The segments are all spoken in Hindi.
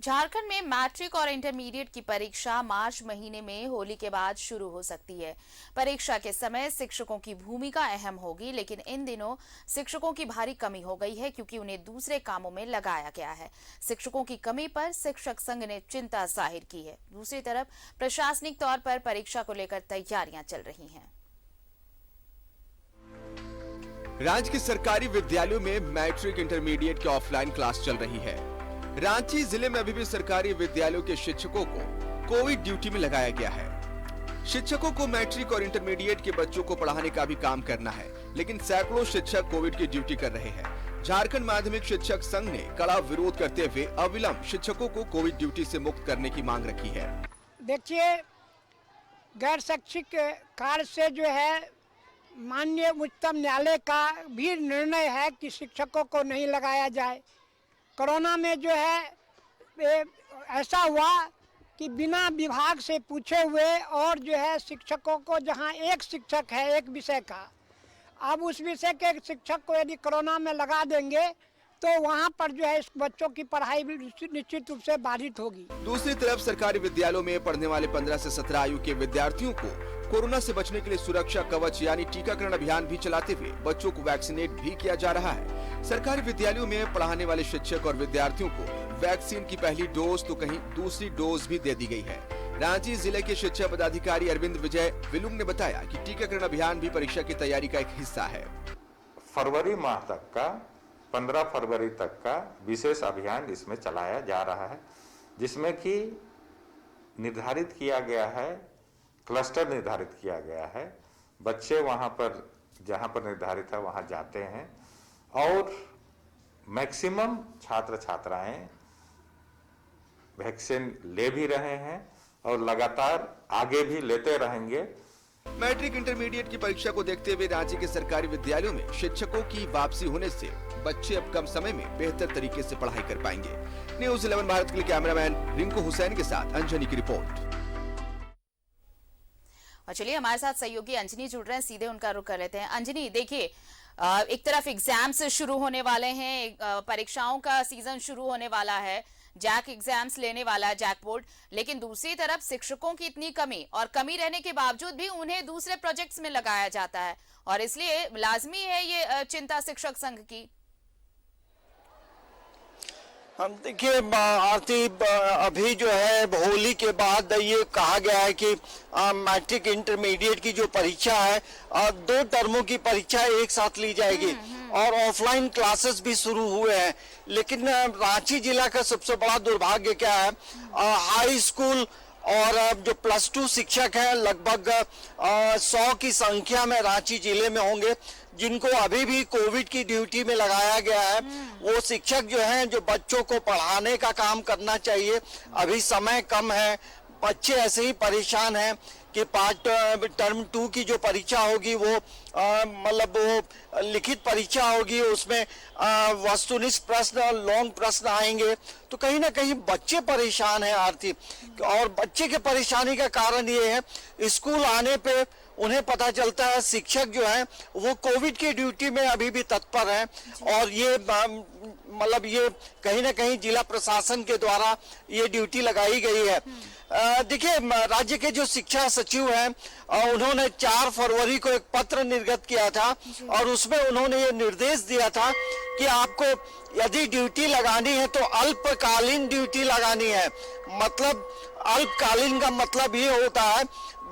झारखंड में मैट्रिक और इंटरमीडिएट की परीक्षा मार्च महीने में होली के बाद शुरू हो सकती है। परीक्षा के समय शिक्षकों की भूमिका अहम होगी, लेकिन इन दिनों शिक्षकों की भारी कमी हो गई है क्योंकि उन्हें दूसरे कामों में लगाया गया है। शिक्षकों की कमी पर शिक्षक संघ ने चिंता जाहिर की है। दूसरी तरफ प्रशासनिक तौर पर परीक्षा को लेकर तैयारियां चल रही हैं। राज्य के सरकारी विद्यालयों में मैट्रिक इंटरमीडिएट की ऑफलाइन क्लास चल रही है। रांची जिले में अभी भी सरकारी विद्यालयों के शिक्षकों को कोविड ड्यूटी में लगाया गया है। शिक्षकों को मैट्रिक और इंटरमीडिएट के बच्चों को पढ़ाने का भी काम करना है, लेकिन सैकड़ों शिक्षक कोविड की ड्यूटी कर रहे हैं। झारखंड माध्यमिक शिक्षक संघ ने कड़ा विरोध करते हुए अविलंब शिक्षकों को कोविड ड्यूटी से मुक्त करने की मांग रखी है। देखिए, गैर शैक्षिक कार्य से जो है माननीय उच्चतम न्यायालय का भी निर्णय है कि शिक्षकों को नहीं लगाया जाए। कोरोना में जो है ऐसा हुआ कि बिना विभाग से पूछे हुए और जो है शिक्षकों को, जहां एक शिक्षक है एक विषय का, अब उस विषय के शिक्षक को यदि कोरोना में लगा देंगे तो वहां पर जो है इस बच्चों की पढ़ाई भी निश्चित रूप से बाधित होगी। दूसरी तरफ सरकारी विद्यालयों में पढ़ने वाले 15 से 17 आयु के विद्यार्थियों को कोरोना से बचने के लिए सुरक्षा कवच यानी टीकाकरण अभियान भी चलाते हुए बच्चों को वैक्सीनेट भी किया जा रहा है। सरकारी विद्यालयों में पढ़ाने वाले शिक्षक और विद्यार्थियों को वैक्सीन की पहली डोज तो कहीं दूसरी डोज भी दे दी गई है। रांची जिले के शिक्षा पदाधिकारी अरविंद विजय विलुंग ने बताया कि टीकाकरण अभियान भी परीक्षा की तैयारी का एक हिस्सा है। फरवरी माह तक का 15 फरवरी तक का विशेष अभियान इसमें चलाया जा रहा है, जिसमें कि निर्धारित किया गया है, क्लस्टर निर्धारित किया गया है। बच्चे वहां पर जहां पर निर्धारित है वहां जाते हैं और मैक्सिमम छात्र छात्राएं वैक्सीन ले भी रहे हैं और लगातार आगे भी लेते रहेंगे। मैट्रिक इंटरमीडिएट की परीक्षा को देखते हुए रांची के सरकारी विद्यालयों में शिक्षकों की वापसी होने से बच्चे अब कम समय में बेहतर तरीके से पढ़ाई कर पाएंगे। न्यूज़ 11 भारत के लिए कैमरामैन रिंकू हुसैन के साथ अंजनी की रिपोर्ट। और चलिए, हमारे साथ सहयोगी अंजनी जुड़ रहे हैं, सीधे उनका रुख कर लेते हैं। अंजनी, देखिए, एक तरफ एग्जाम्स शुरू होने वाले हैं, परीक्षाओं का सीजन शुरू होने वाला है, जैक एग्जाम्स लेने वाला है जैक बोर्ड, लेकिन दूसरी तरफ शिक्षकों की इतनी कमी और कमी रहने के बावजूद भी उन्हें दूसरे प्रोजेक्ट्स में लगाया जाता है और इसलिए लाजमी है ये चिंता शिक्षक संघ की। हम देखिए आरती, अभी जो है होली के बाद ये कहा गया है कि मैट्रिक इंटरमीडिएट की जो परीक्षा है 2 टर्मों की परीक्षा एक साथ ली जाएगी और ऑफलाइन क्लासेस भी शुरू हुए हैं। लेकिन रांची जिला का सबसे बड़ा दुर्भाग्य क्या है, हाई स्कूल और जो +2 शिक्षक हैं लगभग 100 की संख्या में रांची जिले में होंगे जिनको अभी भी कोविड की ड्यूटी में लगाया गया है। वो शिक्षक जो हैं, जो बच्चों को पढ़ाने का काम करना चाहिए, अभी समय कम है, बच्चे ऐसे ही परेशान हैं कि पार्ट टर्म 2 की जो परीक्षा होगी वो मतलब वो लिखित परीक्षा होगी, उसमें वस्तुनिष्ठ प्रश्न, लॉन्ग प्रश्न आएंगे, तो कहीं ना कहीं बच्चे परेशान हैं आरती। और बच्चे के परेशानी का कारण ये है, स्कूल आने पे उन्हें पता चलता है शिक्षक जो है वो कोविड की ड्यूटी में अभी भी तत्पर हैं और ये मतलब ये कहीं ना कहीं जिला प्रशासन के द्वारा ये ड्यूटी लगाई गई है। देखिए, राज्य के जो शिक्षा सचिव हैं उन्होंने 4 फरवरी को एक पत्र निर्गत किया था और उसमें उन्होंने ये निर्देश दिया था कि आपको यदि ड्यूटी लगानी है तो अल्पकालीन ड्यूटी लगानी है। मतलब अल्पकालीन का मतलब ये होता है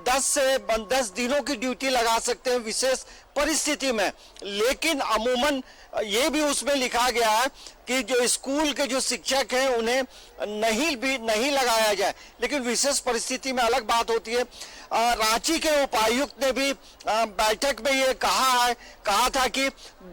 10 दिनों की ड्यूटी लगा सकते हैं विशेष परिस्थिति में, लेकिन अमूमन ये भी उसमें लिखा गया है कि जो स्कूल के जो शिक्षक हैं उन्हें नहीं लगाया जाए, लेकिन विशेष परिस्थिति में अलग बात होती है। रांची के उपायुक्त ने भी बैठक में ये कहा था कि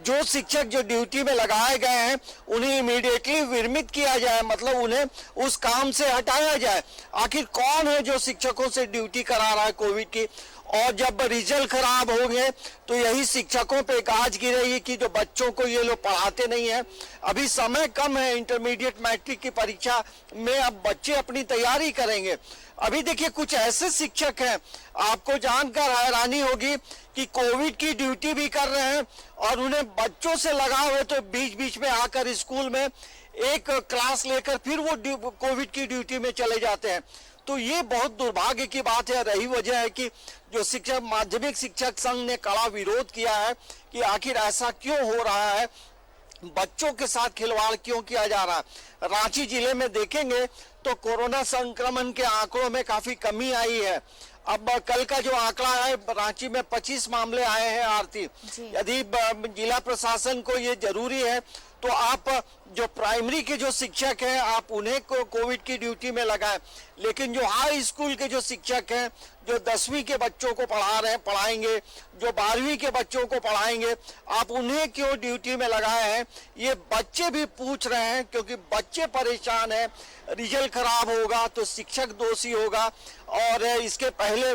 जो शिक्षक जो ड्यूटी में लगाए गए हैं उन्हें इमीडिएटली विरमित किया जाए, मतलब उन्हें उस काम से हटाया जाए। आखिर कौन है जो शिक्षकों से ड्यूटी करा रहा है कोविड की, और जब रिजल्ट खराब होंगे तो यही शिक्षकों पे गाज गिरेगी कि जो बच्चों को ये लोग पढ़ाते नहीं है। अभी समय कम है, इंटरमीडिएट मैट्रिक की परीक्षा में अब बच्चे अपनी तैयारी करेंगे। अभी देखिए, कुछ ऐसे शिक्षक हैं, आपको जानकर हैरानी होगी कि कोविड की ड्यूटी भी कर रहे हैं और उन्हें बच्चों से लगाव है, तो बीच बीच में आकर स्कूल में एक क्लास लेकर फिर वो कोविड की ड्यूटी में चले जाते हैं। तो ये बहुत दुर्भाग्य की बात है। रही वजह है कि जो शिक्षक माध्यमिक शिक्षक संघ ने कड़ा विरोध किया है कि आखिर ऐसा क्यों हो रहा है, बच्चों के साथ खिलवाड़ क्यों किया जा रहा है। रांची जिले में देखेंगे तो कोरोना संक्रमण के आंकड़ों में काफी कमी आई है। अब कल का जो आंकड़ा है, रांची में 25 मामले आए हैं आरती। यदि जिला प्रशासन को ये जरूरी है तो आप जो प्राइमरी के जो शिक्षक हैं आप उन्हें को कोविड की ड्यूटी में लगाएं, लेकिन जो हाई स्कूल के जो शिक्षक हैं, जो 10वीं के बच्चों को पढ़ाएंगे, जो 12वीं के बच्चों को पढ़ाएंगे, आप उन्हें क्यों ड्यूटी में लगाए हैं? ये बच्चे भी पूछ रहे हैं, क्योंकि बच्चे परेशान हैं। रिजल्ट खराब होगा तो शिक्षक दोषी होगा, और इसके पहले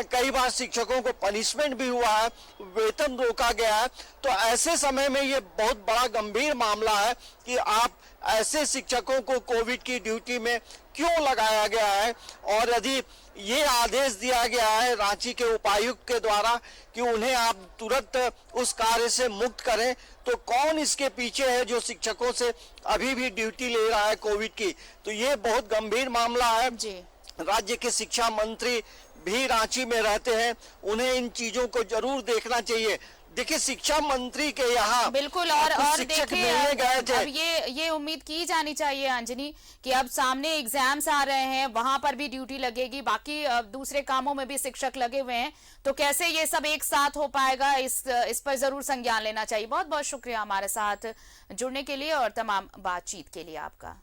कई बार शिक्षकों को पनिशमेंट भी हुआ है, वेतन रोका गया है। तो ऐसे समय में ये बहुत बड़ा गंभीर मामला है कि आप ऐसे शिक्षकों को कोविड की ड्यूटी में क्यों लगाया गया है। और यदि ये आदेश दिया गया है रांची के उपायुक्त के द्वारा कि उन्हें आप तुरंत उस कार्य से मुक्त करें, तो कौन इसके पीछे है जो शिक्षकों से अभी भी ड्यूटी ले रहा है कोविड की? तो ये बहुत गंभीर मामला है जी। राज्य के शिक्षा मंत्री भी रांची में रहते हैं, उन्हें इन चीजों को जरूर देखना चाहिए। देखिए, शिक्षा मंत्री के यहाँ बिल्कुल, और देखिए अब ये उम्मीद की जानी चाहिए अंजनी कि अब सामने एग्जाम्स आ रहे हैं, वहां पर भी ड्यूटी लगेगी, बाकी दूसरे कामों में भी शिक्षक लगे हुए हैं, तो कैसे ये सब एक साथ हो पाएगा, इस पर जरूर संज्ञान लेना चाहिए। बहुत बहुत शुक्रिया हमारे साथ जुड़ने के लिए और तमाम बातचीत के लिए आपका।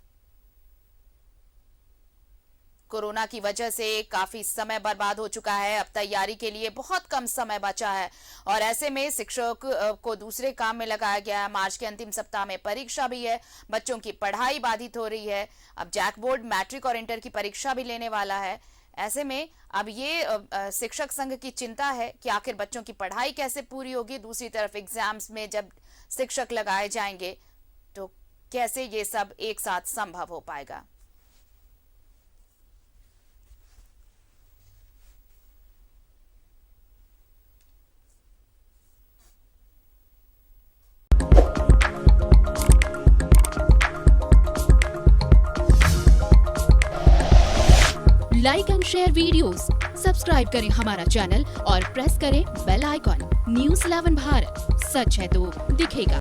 कोरोना की वजह से काफी समय बर्बाद हो चुका है, अब तैयारी के लिए बहुत कम समय बचा है, और ऐसे में शिक्षक को दूसरे काम में लगाया गया है। मार्च के अंतिम सप्ताह में परीक्षा भी है, बच्चों की पढ़ाई बाधित हो रही है। अब जैक बोर्ड मैट्रिक और इंटर की परीक्षा भी लेने वाला है। ऐसे में अब ये शिक्षक संघ की चिंता है कि आखिर बच्चों की पढ़ाई कैसे पूरी होगी। दूसरी तरफ एग्जाम्स में जब शिक्षक लगाए जाएंगे तो कैसे ये सब एक साथ संभव हो पाएगा। Like and share videos, subscribe करें हमारा चैनल और प्रेस करें बेल आइकॉन। न्यूज़ 11 भारत, सच है तो दिखेगा।